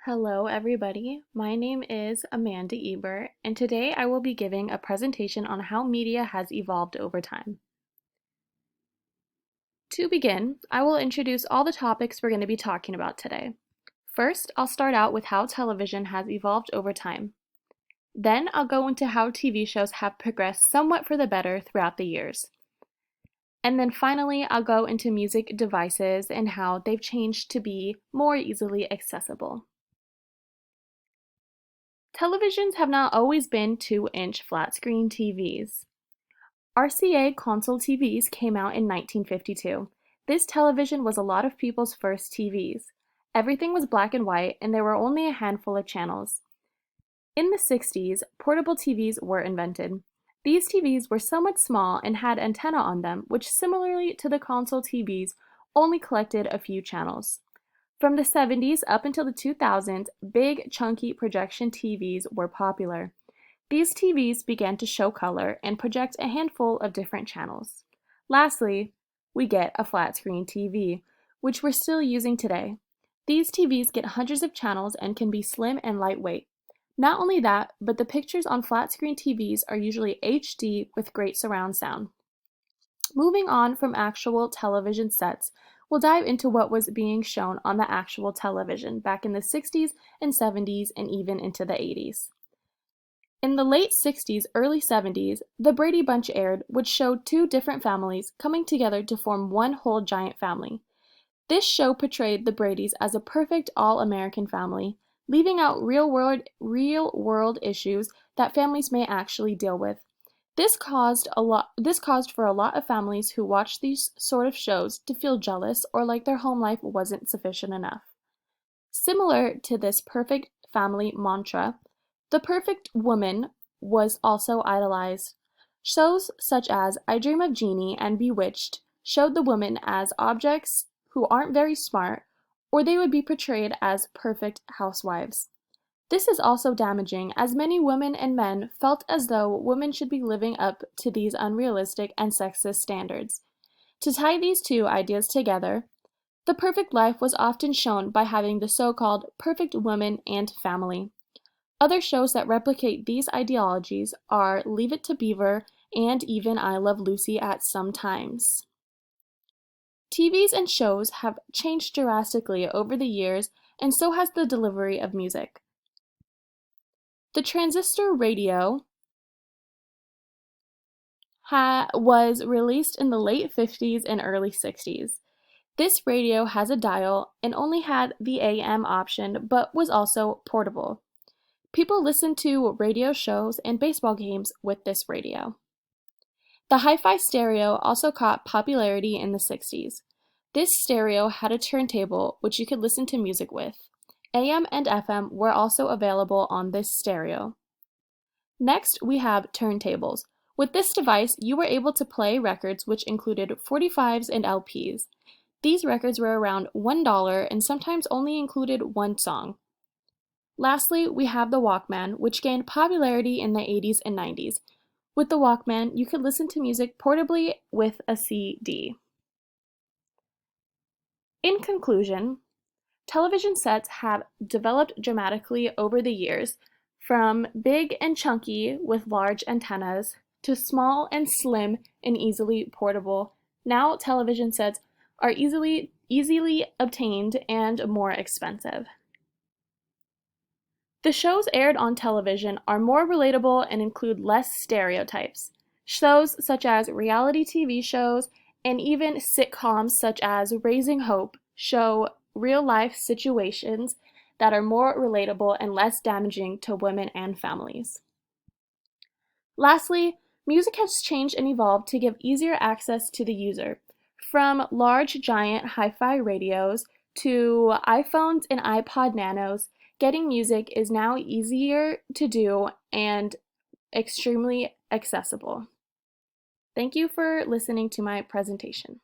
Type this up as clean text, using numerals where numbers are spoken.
Hello, everybody. My name is Amanda Eber, and today I will be giving a presentation on how media has evolved over time. To begin, I will introduce all the topics we're going to be talking about today. First, I'll start out with how television has evolved over time. Then I'll go into how TV shows have progressed somewhat for the better throughout the years. And then finally, I'll go into music devices and how they've changed to be more easily accessible. Televisions have not always been 2-inch flat-screen TVs. RCA console TVs came out in 1952. This television was a lot of people's first TVs. Everything was black and white, and there were only a handful of channels. In the 60s, portable TVs were invented. These TVs were somewhat small and had antenna on them, which similarly to the console TVs, only collected a few channels. From the 70s up until the 2000s, big, chunky projection TVs were popular. These TVs began to show color and project a handful of different channels. Lastly, we get a flat-screen TV, which we're still using today. These TVs get hundreds of channels and can be slim and lightweight. Not only that, but the pictures on flat-screen TVs are usually HD with great surround sound. Moving on from actual television sets, we'll dive into what was being shown on the actual television back in the 60s and 70s and even into the 80s. In the late 60s, early 70s, The Brady Bunch aired, which showed two different families coming together to form one whole giant family. This show portrayed the Bradys as a perfect all-American family, leaving out real-world issues that families may actually deal with. This caused for a lot of families who watched these sort of shows to feel jealous or like their home life wasn't sufficient enough. Similar to this perfect family mantra, the perfect woman was also idolized. Shows such as I Dream of Jeannie and Bewitched showed the women as objects who aren't very smart, or they would be portrayed as perfect housewives. This is also damaging, as many women and men felt as though women should be living up to these unrealistic and sexist standards. To tie these two ideas together, the perfect life was often shown by having the so-called perfect woman and family. Other shows that replicate these ideologies are Leave It to Beaver and even I Love Lucy at some times. TVs and shows have changed drastically over the years, and so has the delivery of music. The transistor radio was released in the late 50s and early 60s. This radio has a dial and only had the AM option, but was also portable. People listened to radio shows and baseball games with this radio. The hi-fi stereo also caught popularity in the 60s. This stereo had a turntable which you could listen to music with. AM and FM were also available on this stereo. Next, we have turntables. With this device, you were able to play records which included 45s and LPs. These records were around $1 and sometimes only included one song. Lastly, we have the Walkman, which gained popularity in the 80s and 90s. With the Walkman, you could listen to music portably with a CD. In conclusion, television sets have developed dramatically over the years, from big and chunky with large antennas to small and slim and easily portable. Now television sets are easily obtained and more expensive. The shows aired on television are more relatable and include less stereotypes. Shows such as reality TV shows and even sitcoms such as Raising Hope show real-life situations that are more relatable and less damaging to women and families. Lastly, music has changed and evolved to give easier access to the user. From large giant hi-fi radios to iPhones and iPod Nanos, getting music is now easier to do and extremely accessible. Thank you for listening to my presentation.